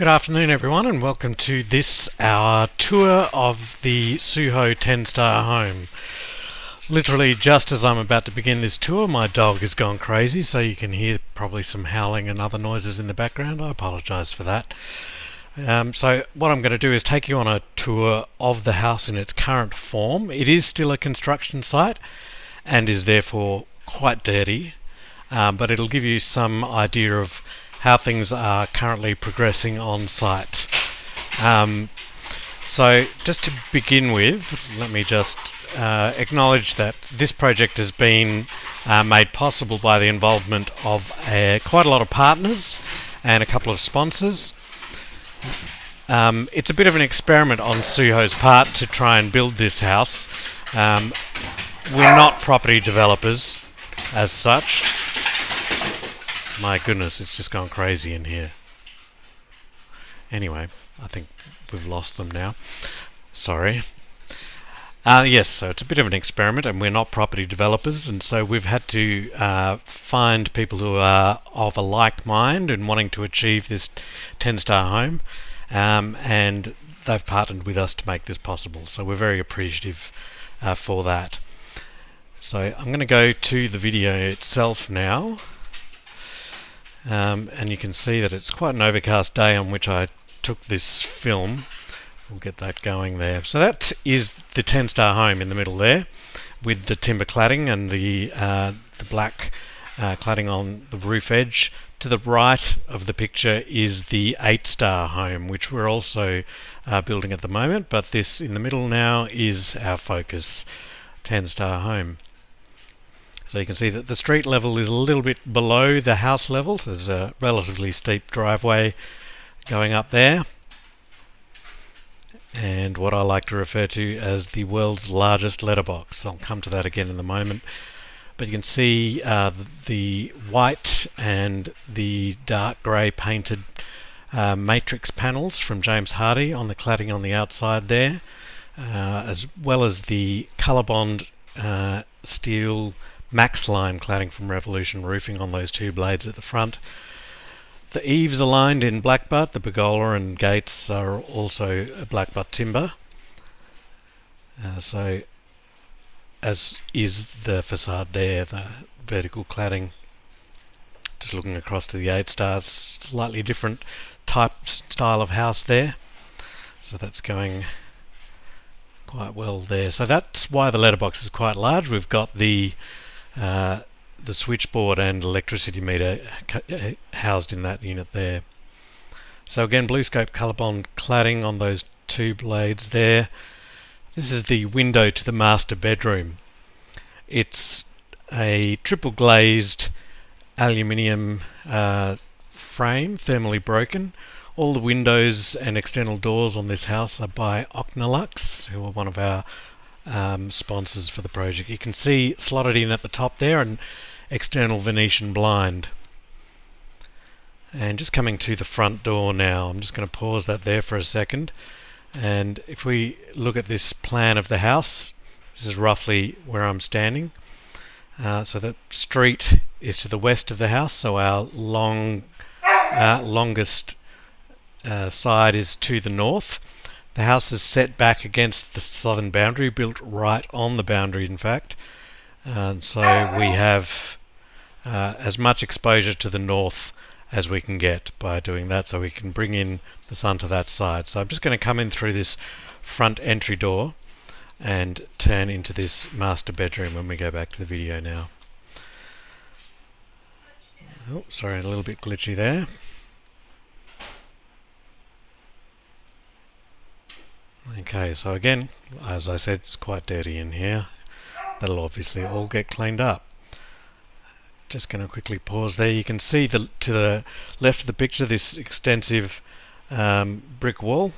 Good afternoon everyone, and welcome to this, our tour of the SUHO 10-star home. Literally just as I'm about to begin this tour, my dog has gone crazy, so you can hear probably some howling and other noises in the background. I apologise for that. So what I'm going to do is take you on a tour of the house in its current form. It is still a construction site and is therefore quite dirty, but it'll give you some idea of how things are currently progressing on site. So just to begin with, let me just acknowledge that this project has been made possible by the involvement of quite a lot of partners and a couple of sponsors. It's a bit of an experiment on SUHO's part to try and build this house. We're not property developers as such. My goodness, it's just gone crazy in here. Anyway, I think we've lost them now. Sorry. Yes, so it's a bit of an experiment, and we're not property developers, and so we've had to find people who are of a like mind and wanting to achieve this 10-star home, and they've partnered with us to make this possible. So we're very appreciative for that. So I'm going to go to the video itself now. And you can see that it's quite an overcast day on which I took this film. We'll get that going there. So that is the 10-star home in the middle there, with the timber cladding and the black cladding on the roof edge. To the right of the picture is the 8-star home, which we're also building at the moment, but this in the middle now is our focus 10-star home. So you can see that the street level is a little bit below the house level, so there's a relatively steep driveway going up there, and what I like to refer to as the world's largest letterbox. I'll come to that again in a moment. But you can see the white and the dark grey painted matrix panels from James Hardie on the cladding on the outside there, as well as the Colorbond steel Max Line cladding from Revolution Roofing on those two blades at the front. The eaves are lined in blackbutt. The pergola and gates are also blackbutt timber. So as is the facade there, the vertical cladding. Just looking across to the 8-stars, slightly different style of house there. So that's going quite well there. So that's why the letterbox is quite large. We've got the switchboard and electricity meter housed in that unit there. So again, blue scope Colorbond cladding on those two blades there. This is the window to the master bedroom. It's a triple glazed aluminium frame, thermally broken. All the windows and external doors on this house are by Ocnolux, who are one of our sponsors for the project. You can see slotted in at the top there an external Venetian blind. And just coming to the front door now, I'm just going to pause that there for a second, and if we look at this plan of the house, this is roughly where I'm standing. So the street is to the west of the house, so our longest side is to the north. The house is set back against the southern boundary, built right on the boundary in fact, and so we have as much exposure to the north as we can get by doing that, so we can bring in the sun to that side. So I'm just going to come in through this front entry door and turn into this master bedroom when we go back to the video now. Oh, sorry, a little bit glitchy there. Okay, so again, as I said, it's quite dirty in here. That'll obviously all get cleaned up. Just going to quickly pause there. You can see to the left of the picture this extensive brick wall.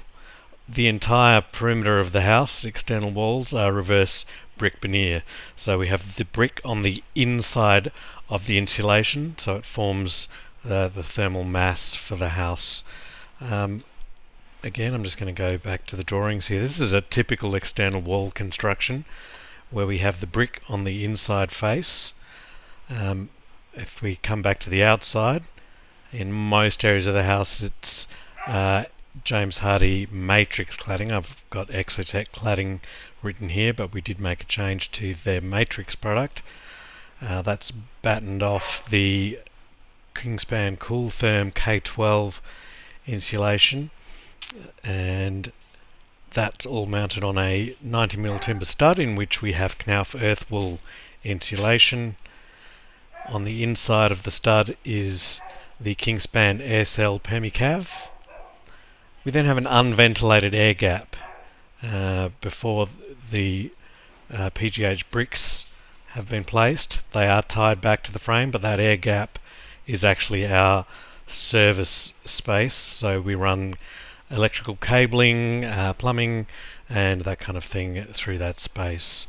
The entire perimeter of the house, external walls, are reverse brick veneer. So we have the brick on the inside of the insulation, so it forms the thermal mass for the house. Again, I'm just going to go back to the drawings here. This is a typical external wall construction where we have the brick on the inside face. If we come back to the outside, in most areas of the house it's James Hardie matrix cladding. I've got Exotech cladding written here, but we did make a change to their matrix product. That's battened off the Kingspan Cooltherm K12 insulation, and that's all mounted on a 90mm timber stud, in which we have Knauf earth wool insulation. On the inside of the stud is the Kingspan Aircell Permacav. We then have an unventilated air gap before the PGH bricks have been placed. They are tied back to the frame, but that air gap is actually our service space, so we run electrical cabling, plumbing and that kind of thing through that space.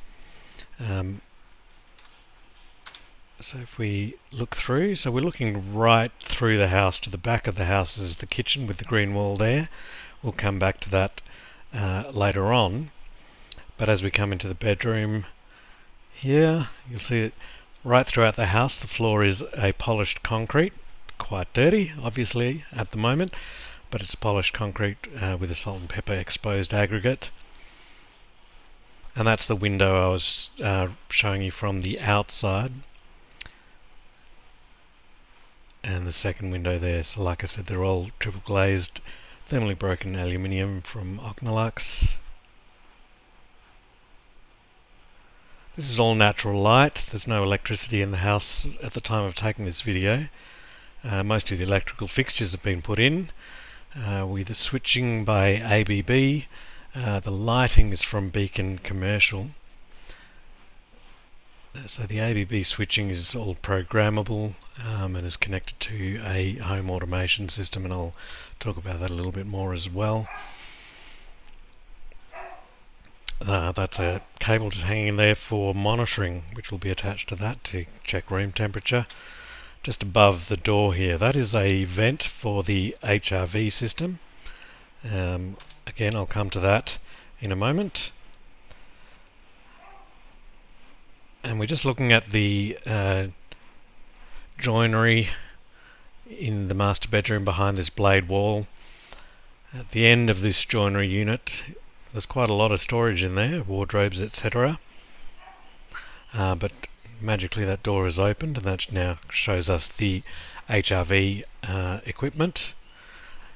So if we look through, so we're looking right through the house. To the back of the house is the kitchen with the green wall there. We'll come back to that later on. But as we come into the bedroom here, you'll see that right throughout the house the floor is a polished concrete. Quite dirty, obviously, at the moment, but it's polished concrete with a salt and pepper exposed aggregate. And that's the window I was showing you from the outside. And the second window there, so like I said, they're all triple glazed, thermally broken aluminium from Ocnolux. This is all natural light. There's no electricity in the house at the time of taking this video. Most of the electrical fixtures have been put in with the switching by ABB. The lighting is from Beacon Commercial. So the ABB switching is all programmable and is connected to a home automation system, and I'll talk about that a little bit more as well. That's a cable just hanging in there for monitoring, which will be attached to that to check room temperature. Just above the door here, that is a vent for the HRV system. Again, I'll come to that in a moment. And we're just looking at the joinery in the master bedroom behind this blade wall. At the end of this joinery unit, there's quite a lot of storage in there, wardrobes, etc. But magically that door is opened, and that now shows us the HRV equipment.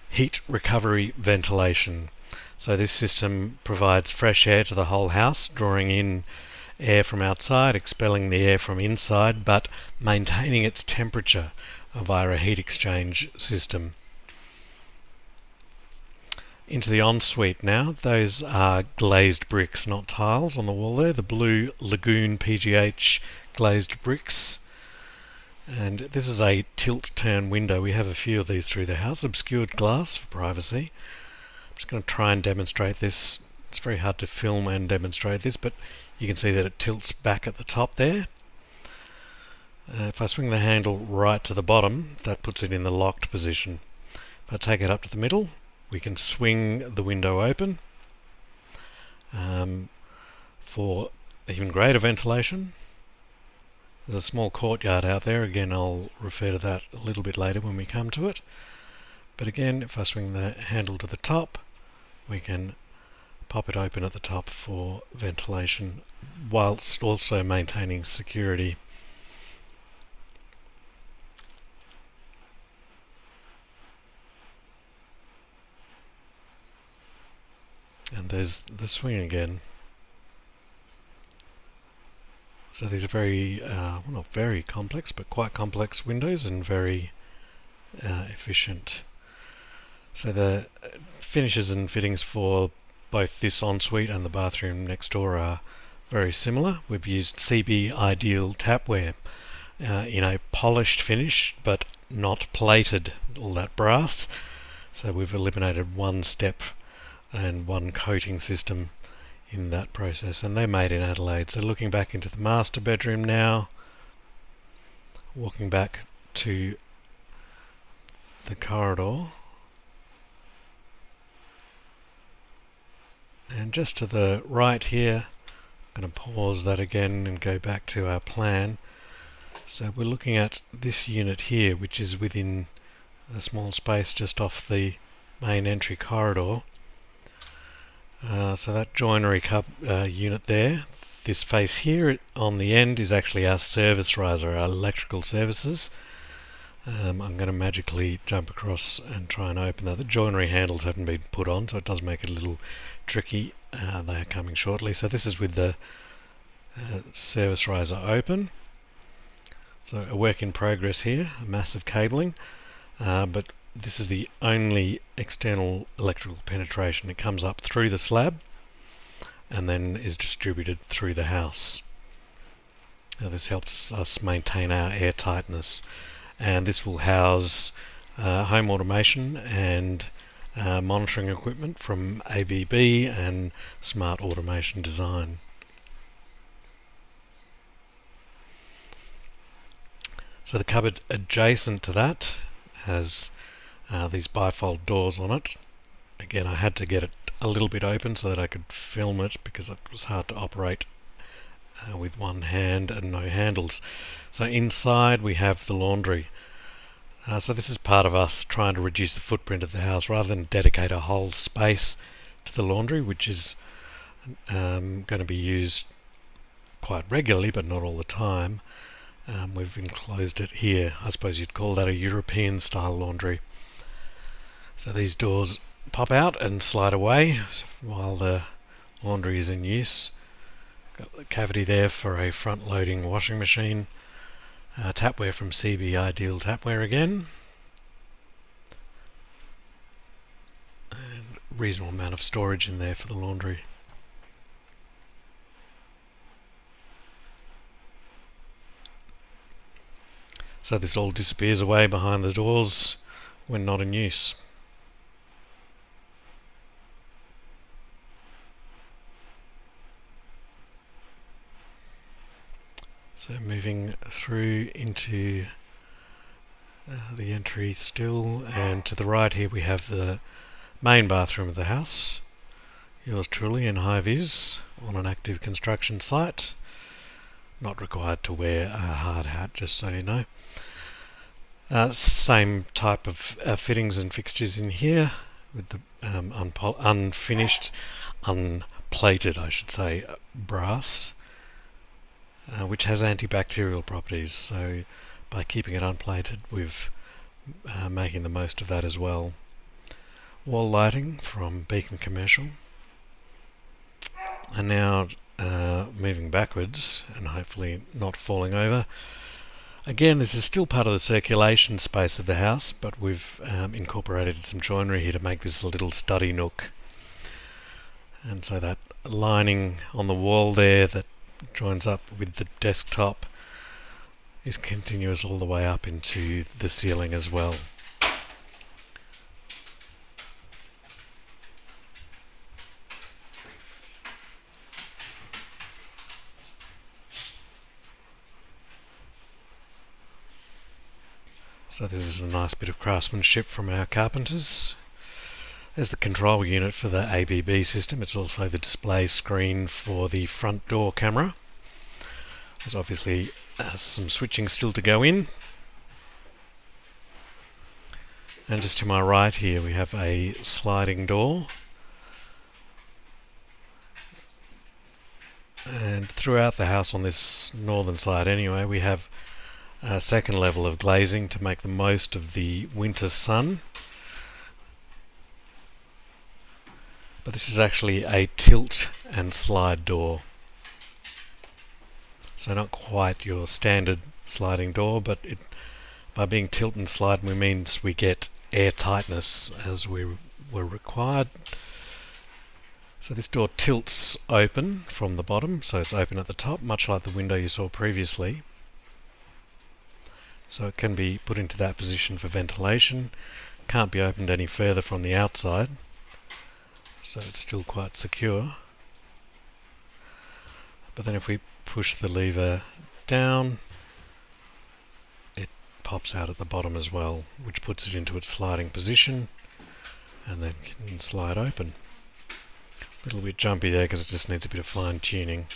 Heat recovery ventilation. So this system provides fresh air to the whole house, drawing in air from outside, expelling the air from inside, but maintaining its temperature via a heat exchange system. Into the ensuite now. Those are glazed bricks, not tiles on the wall there. The blue Lagoon PGH glazed bricks. And this is a tilt-turn window. We have a few of these through the house. Obscured glass for privacy. I'm just going to try and demonstrate this. It's very hard to film and demonstrate this, but you can see that it tilts back at the top there. If I swing the handle right to the bottom, that puts it in the locked position. If I take it up to the middle, we can swing the window open for even greater ventilation. There's a small courtyard out there. Again, I'll refer to that a little bit later when we come to it. But again, if I swing the handle to the top, we can pop it open at the top for ventilation, whilst also maintaining security. And there's the swing again. So these are very, well, not very complex, but quite complex windows, and very efficient. So the finishes and fittings for both this ensuite and the bathroom next door are very similar. We've used CB Ideal tapware in a polished finish, but not plated, all that brass. So we've eliminated one step and one coating system in that process, and they're made in Adelaide. So looking back into the master bedroom now, walking back to the corridor, and just to the right here, I'm going to pause that again and go back to our plan. So we're looking at this unit here, which is within a small space just off the main entry corridor. So that joinery unit there, this face here on the end is actually our service riser, our electrical services. I'm going to magically jump across and try and open that. The joinery handles haven't been put on, so it does make it a little tricky. They are coming shortly. So this is with the service riser open. So a work in progress here, a massive cabling, but this is the only external electrical penetration. It comes up through the slab and then is distributed through the house. Now this helps us maintain our air tightness, and this will house home automation and monitoring equipment from ABB and smart automation design. So the cupboard adjacent to that has these bifold doors on it. Again, I had to get it a little bit open so that I could film it because it was hard to operate with one hand and no handles. So inside we have the laundry. So this is part of us trying to reduce the footprint of the house rather than dedicate a whole space to the laundry, which is going to be used quite regularly but not all the time. We've enclosed it here. I suppose you'd call that a European style laundry. So these doors pop out and slide away while the laundry is in use. Got the cavity there for a front loading washing machine. Tapware from CB Ideal Tapware again. And reasonable amount of storage in there for the laundry. So this all disappears away behind the doors when not in use. So moving through into the entry still, and to the right here we have the main bathroom of the house. Yours truly in high vis on an active construction site. Not required to wear a hard hat, just so you know. Same type of fittings and fixtures in here with the unfinished, unplated I should say, brass. Which has antibacterial properties, so by keeping it unplated we've making the most of that as well. Wall lighting from Beacon Commercial. And now moving backwards and hopefully not falling over. Again, this is still part of the circulation space of the house, but we've incorporated some joinery here to make this a little study nook. And so that lining on the wall there that joins up with the desktop is continuous all the way up into the ceiling as well. So this is a nice bit of craftsmanship from our carpenters. There's the control unit for the ABB system. It's also the display screen for the front door camera. There's obviously some switching still to go in. And just to my right here we have a sliding door. And throughout the house on this northern side anyway, we have a second level of glazing to make the most of the winter sun. But this is actually a tilt and slide door. So not quite your standard sliding door, but by being tilt and slide means we get air tightness as we were required. So this door tilts open from the bottom, so it's open at the top, much like the window you saw previously. So it can be put into that position for ventilation. Can't be opened any further from the outside. So it's still quite secure. But then if we push the lever down, it pops out at the bottom as well, which puts it into its sliding position and then can slide open. A little bit jumpy there because it just needs a bit of fine tuning.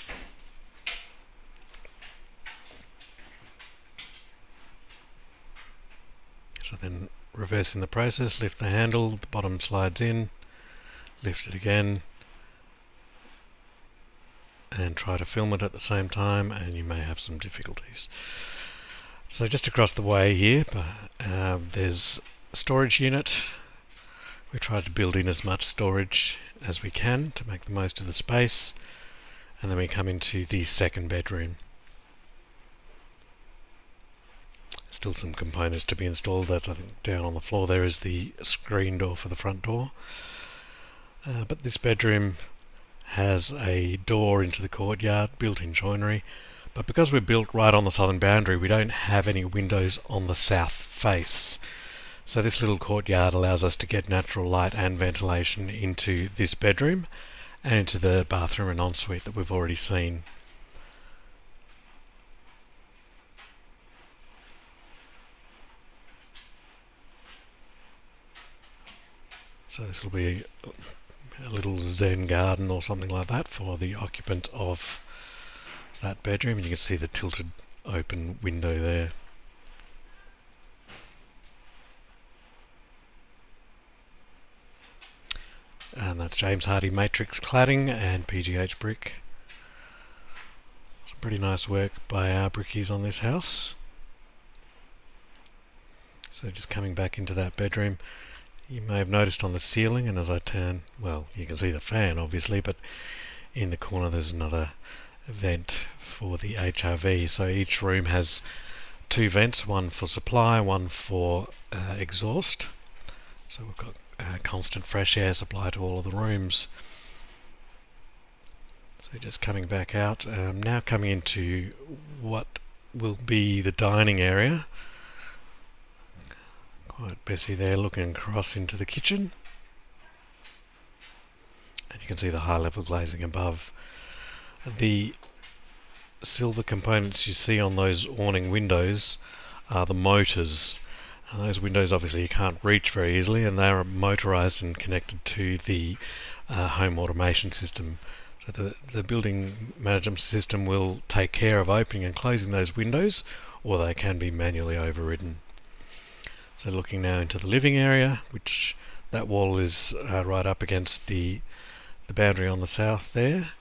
So then reversing the process, lift the handle, the bottom slides in, lift it again, and try to film it at the same time, and you may have some difficulties. So just across the way here, there's a storage unit. We tried to build in as much storage as we can to make the most of the space, and then we come into the second bedroom. Still some components to be installed. That I think down on the floor there is the screen door for the front door. But this bedroom has a door into the courtyard, built-in joinery, but because we're built right on the southern boundary, we don't have any windows on the south face. So this little courtyard allows us to get natural light and ventilation into this bedroom and into the bathroom and ensuite that we've already seen. So this will be a little Zen garden or something like that for the occupant of that bedroom, and you can see the tilted open window there. And that's James Hardie matrix cladding and PGH brick. Some pretty nice work by our brickies on this house. So just coming back into that bedroom, you may have noticed on the ceiling, and as I turn, well, you can see the fan obviously, but in the corner there's another vent for the HRV. So each room has two vents, one for supply, one for exhaust. So we've got constant fresh air supply to all of the rooms. So just coming back out, now coming into what will be the dining area. Quite Bessie there looking across into the kitchen, and you can see the high level glazing above. The silver components you see on those awning windows are the motors, and those windows obviously you can't reach very easily, and they are motorized and connected to the home automation system. So the building management system will take care of opening and closing those windows, or they can be manually overridden. So looking now into the living area, which that wall is right up against the boundary on the south there,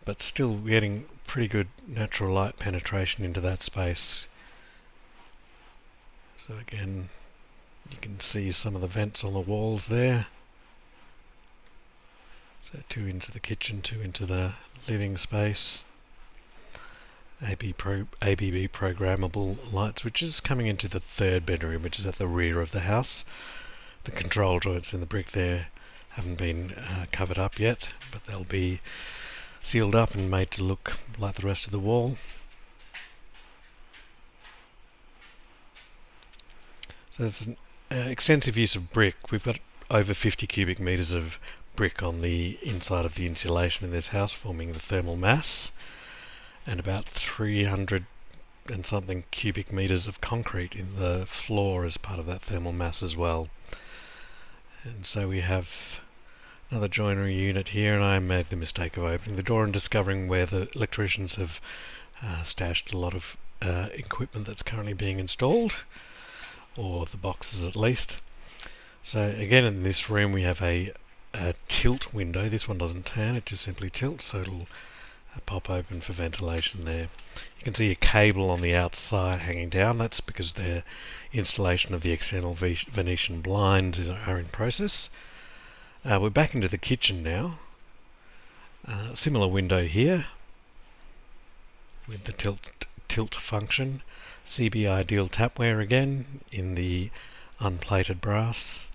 but still getting pretty good natural light penetration into that space. So again, you can see some of the vents on the walls there. So two into the kitchen, two into the living space. ABB programmable light switches coming into the third bedroom, which is at the rear of the house. The control joints in the brick there haven't been covered up yet, but they'll be sealed up and made to look like the rest of the wall. So there's an extensive use of brick. We've got over 50 cubic metres of brick on the inside of the insulation in this house, forming the thermal mass, and about 300 and something cubic metres of concrete in the floor as part of that thermal mass as well. And so we have another joinery unit here, and I made the mistake of opening the door and discovering where the electricians have stashed a lot of equipment that's currently being installed, or the boxes at least. So again, in this room we have a tilt window. This one doesn't turn, it just simply tilts, so it'll pop open for ventilation there. You can see a cable on the outside hanging down. That's because the installation of the external Venetian blinds are in process. We're back into the kitchen now. Similar window here with the tilt function. CB Ideal tapware again in the unplated brass.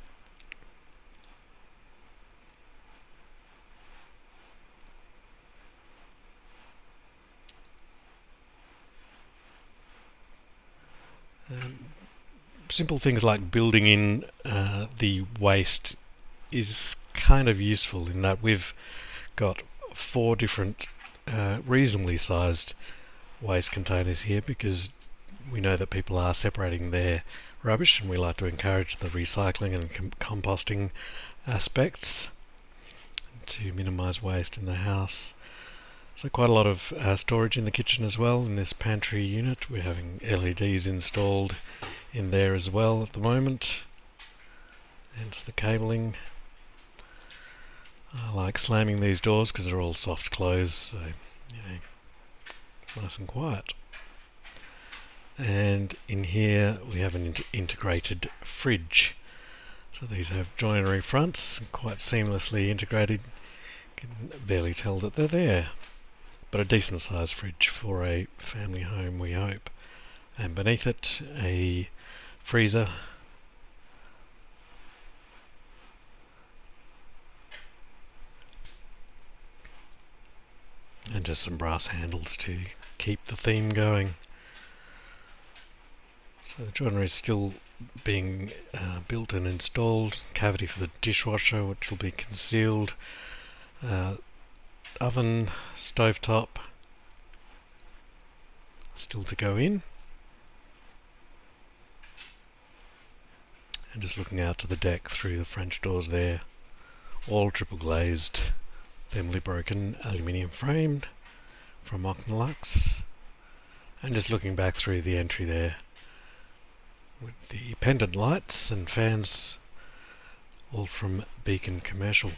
Simple things like building in the waste is kind of useful in that we've got 4 different reasonably sized waste containers here, because we know that people are separating their rubbish, and we like to encourage the recycling and composting aspects to minimise waste in the house. So quite a lot of storage in the kitchen as well. In this pantry unit we're having LEDs installed in there as well at the moment. Hence the cabling. I like slamming these doors because they're all soft close, so nice and quiet. And in here we have an integrated fridge. So these have joinery fronts, quite seamlessly integrated. You can barely tell that they're there. But a decent sized fridge for a family home, we hope. And beneath it, a freezer. And just some brass handles to keep the theme going. So the joinery is still being built and installed. Cavity for the dishwasher, which will be concealed. Oven, stovetop, still to go in. And just looking out to the deck through the French doors there, all triple glazed, thermally broken aluminium framed from Ocnolux. And just looking back through the entry there with the pendant lights and fans, all from Beacon Commercial.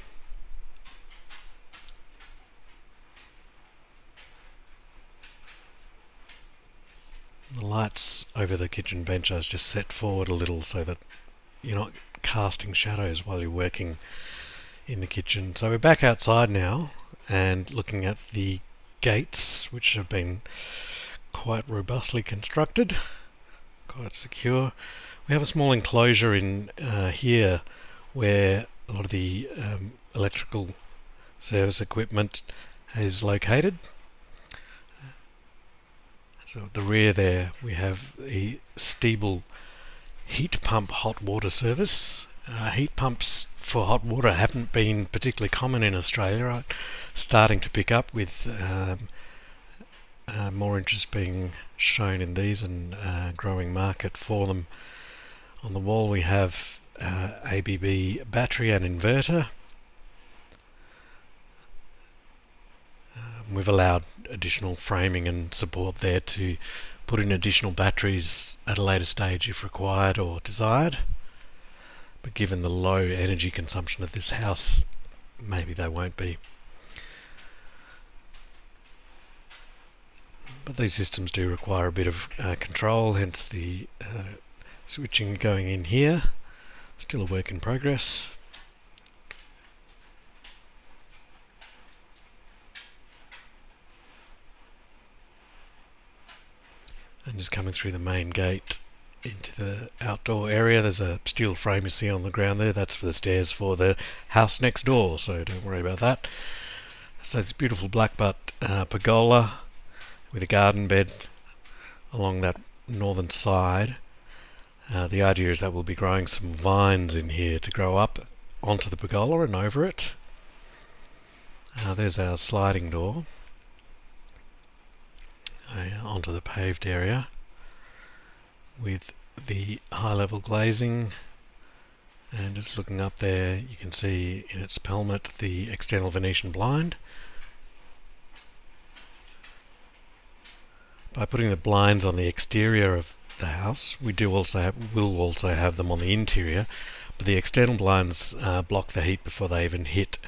The lights over the kitchen bench are just set forward a little so that you're not casting shadows while you're working in the kitchen. So we're back outside now and looking at the gates, which have been quite robustly constructed, quite secure. We have a small enclosure in here where a lot of the electrical service equipment is located. So at the rear there we have the Steeble heat pump hot water service. Heat pumps for hot water haven't been particularly common in Australia, right? Starting to pick up with more interest being shown in these and growing market for them. On the wall we have ABB battery and inverter. We've allowed additional framing and support there to put in additional batteries at a later stage if required or desired. But given the low energy consumption of this house, maybe they won't be. But these systems do require a bit of control, hence the switching going in here. Still a work in progress. And just coming through the main gate into the outdoor area, there's a steel frame you see on the ground there. That's for the stairs for the house next door, so don't worry about that. So it's beautiful blackbutt pergola with a garden bed along that northern side. The idea is that we'll be growing some vines in here to grow up onto the pergola and over it. There's our sliding door onto the paved area with the high level glazing, and just looking up there you can see in its pelmet the external Venetian blind. By putting the blinds on the exterior of the house, we will also have them on the interior, but the external blinds block the heat before they even hit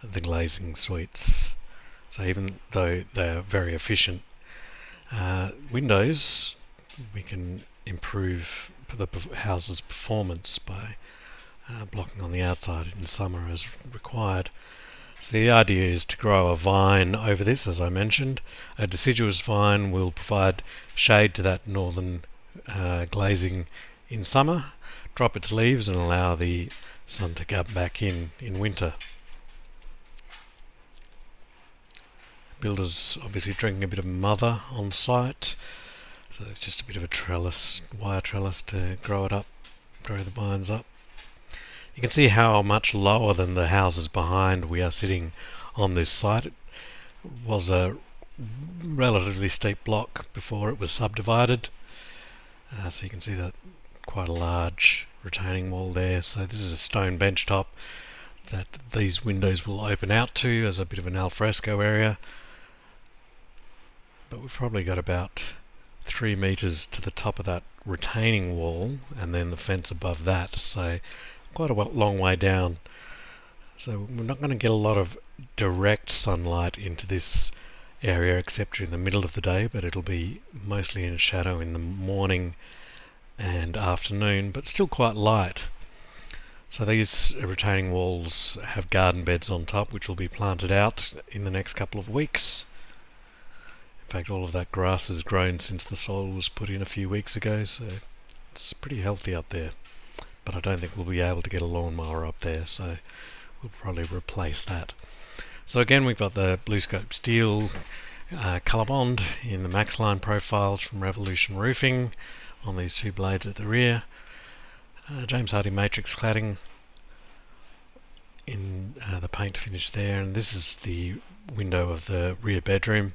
the glazing suites. So even though they're very efficient windows, we can improve the house's performance by blocking on the outside in summer as required. So the idea is to grow a vine over this, as I mentioned. A deciduous vine will provide shade to that northern glazing in summer, drop its leaves and allow the sun to come back in winter. Builders obviously drinking a bit of mother on site, so it's just a bit of a trellis, wire trellis to grow it up, grow the vines up. You can see how much lower than the houses behind we are sitting on this site. It was a relatively steep block before it was subdivided, so you can see that quite a large retaining wall there. So this is a stone bench top that these windows will open out to as a bit of an alfresco area. But we've probably got about 3 metres to the top of that retaining wall and then the fence above that, so quite a long way down. So we're not going to get a lot of direct sunlight into this area except during the middle of the day, but it'll be mostly in shadow in the morning and afternoon, but still quite light. So these retaining walls have garden beds on top, which will be planted out in the next couple of weeks. In fact, all of that grass has grown since the soil was put in a few weeks ago, so it's pretty healthy up there. But I don't think we'll be able to get a lawnmower up there, so we'll probably replace that. So again, we've got the blue scope steel colour bond in the max line profiles from Revolution Roofing on these two blades at the rear. James Hardie matrix cladding in the paint finish there, and this is the window of the rear bedroom.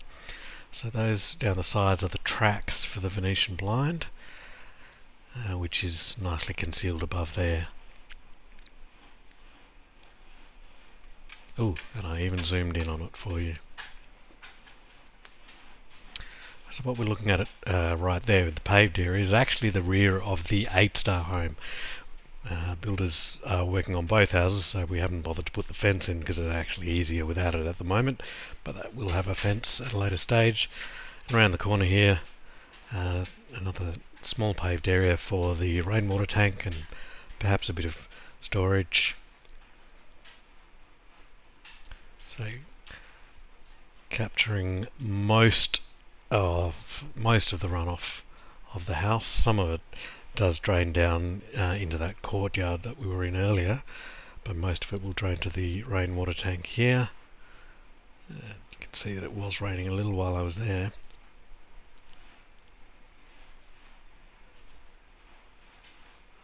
So those down the sides are the tracks for the Venetian blind, which is nicely concealed above there. Oh, and I even zoomed in on it for you. So what we're looking at right there with the paved area is actually the rear of the 8-star home. Builders are working on both houses, so we haven't bothered to put the fence in because it's actually easier without it at the moment, but that will have a fence at a later stage. And around the corner here, another small paved area for the rainwater tank and perhaps a bit of storage. So capturing most of the runoff of the house. Some of it does drain down into that courtyard that we were in earlier, but most of it will drain to the rainwater tank here. You can see that it was raining a little while I was there.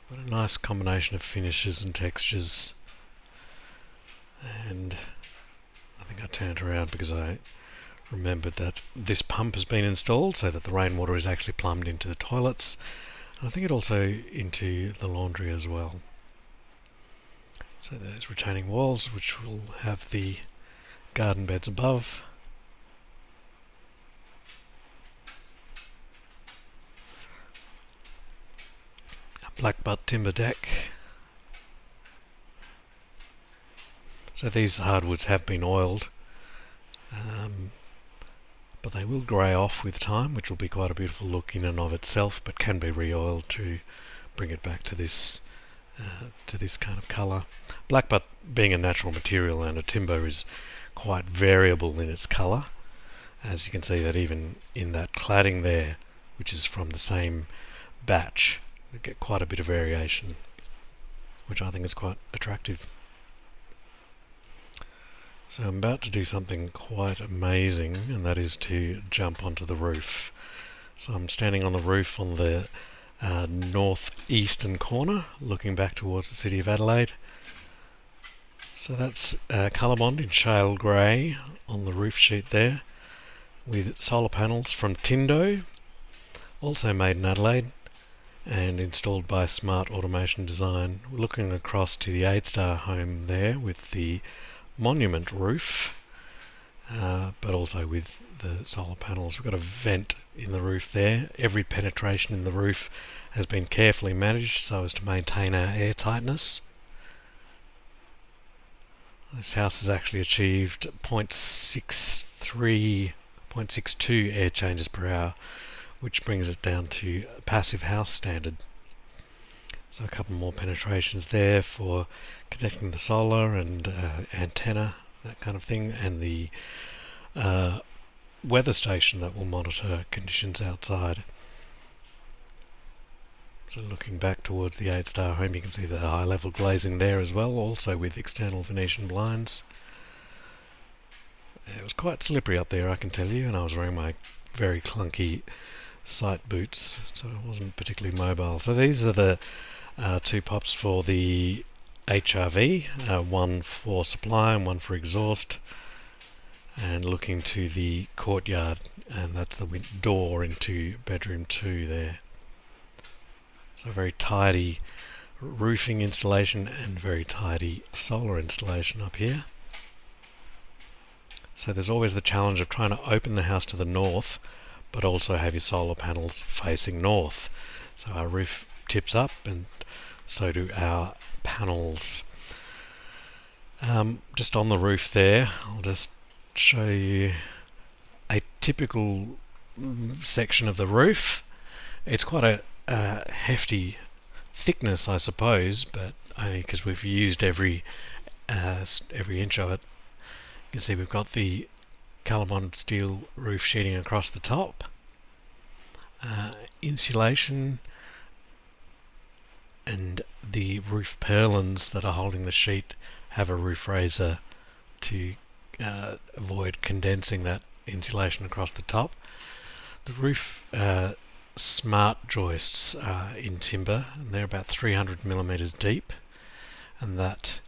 What a nice combination of finishes and textures. And I think I turned around because I remembered that this pump has been installed so that the rainwater is actually plumbed into the toilets, and I think it also into the laundry as well. So there's retaining walls which will have the garden beds above. A black butt timber deck. So these hardwoods have been oiled, but they will grey off with time, which will be quite a beautiful look in and of itself, but can be re-oiled to bring it back to this kind of colour. Blackbutt, being a natural material and a timber, is quite variable in its colour, as you can see that even in that cladding there, which is from the same batch, you get quite a bit of variation, which I think is quite attractive. So I'm about to do something quite amazing, and that is to jump onto the roof. So I'm standing on the roof on the northeastern corner, looking back towards the city of Adelaide. So that's colour bond in shale grey on the roof sheet there, with solar panels from Tindo, also made in Adelaide and installed by Smart Automation Design. We're looking across to the 8-star home there with the monument roof, but also with the solar panels. We've got a vent in the roof there. Every penetration in the roof has been carefully managed so as to maintain our air tightness. This house has actually achieved 0.62 air changes per hour, which brings it down to passive house standard. So a couple more penetrations there for connecting the solar and antenna, that kind of thing, and the weather station that will monitor conditions outside. So looking back towards the 8-star home, you can see the high level glazing there as well, also with external Venetian blinds. It was quite slippery up there, I can tell you, and I was wearing my very clunky sight boots, so it wasn't particularly mobile. So these are the two pops for the HRV, one for supply and one for exhaust, and looking to the courtyard, and that's the door into bedroom 2 there. So very tidy roofing installation and very tidy solar installation up here. So there's always the challenge of trying to open the house to the north but also have your solar panels facing north. So our roof tips up, and so do our panels. Just on the roof there, I'll just show you a typical section of the roof. It's quite a hefty thickness, I suppose, but only because we've used every inch of it. You can see we've got the carbon steel roof sheeting across the top, insulation, and the roof purlins that are holding the sheet have a roof raiser to avoid condensing that insulation across the top. The roof smart joists are in timber, and they're about 300 millimeters deep, and that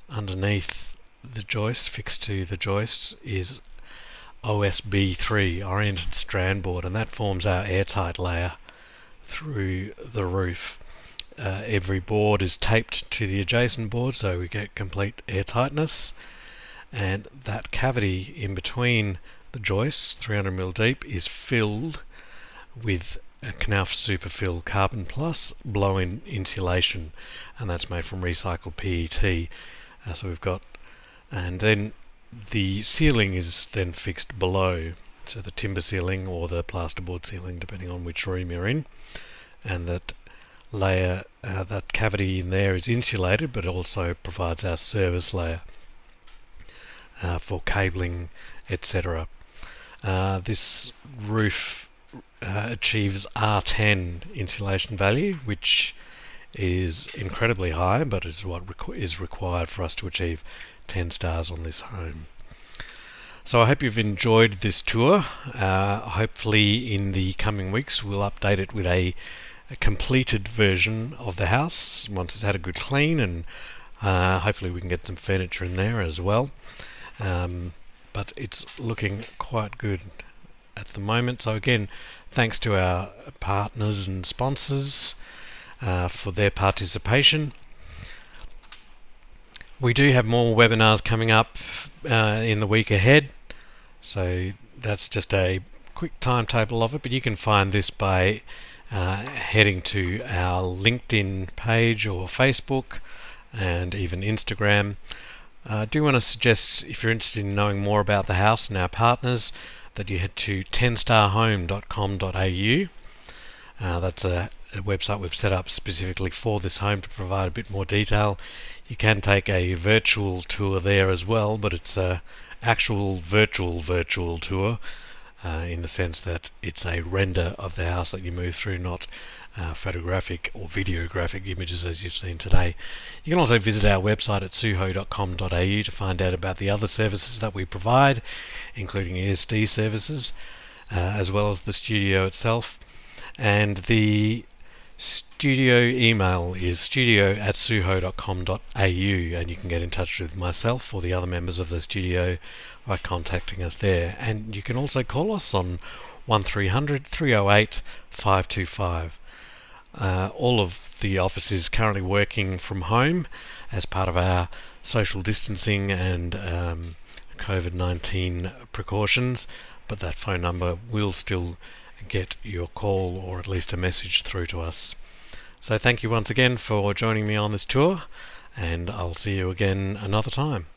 underneath the joist, fixed to the joists, is OSB3, oriented strand board, and that forms our airtight layer through the roof. Every board is taped to the adjacent board, so we get complete airtightness, and that cavity in between the joists, 300mm deep, is filled with a Knauf Superfill Carbon Plus blow-in insulation, and that's made from recycled PET. So we've got, and then the ceiling is then fixed below, so the timber ceiling or the plasterboard ceiling, depending on which room you're in, and that layer, that cavity in there is insulated, but also provides our service layer for cabling, etc. This roof achieves R10 insulation value, which is incredibly high, but is what is required for us to achieve 10 stars on this home. So I hope you've enjoyed this tour. Hopefully in the coming weeks we'll update it with a completed version of the house once it's had a good clean, and hopefully we can get some furniture in there as well. But it's looking quite good at the moment. So again, thanks to our partners and sponsors for their participation. We do have more webinars coming up in the week ahead, so that's just a quick timetable of it, but you can find this by heading to our LinkedIn page or Facebook and even Instagram. I do want to suggest, if you're interested in knowing more about the house and our partners, that you head to 10starhome.com.au. That's a website we've set up specifically for this home to provide a bit more detail. You can take a virtual tour there as well, but it's a actual virtual tour in the sense that it's a render of the house that you move through, not photographic or videographic images as you've seen today. You can also visit our website at suho.com.au to find out about the other services that we provide, including ESD services, as well as the studio itself. And the studio email is studio@suho.com.au, and you can get in touch with myself or the other members of the studio by contacting us there. And you can also call us on 1300 308 525. All of the office is currently working from home as part of our social distancing and COVID-19 precautions, but that phone number will still get your call or at least a message through to us. So thank you once again for joining me on this tour, and I'll see you again another time.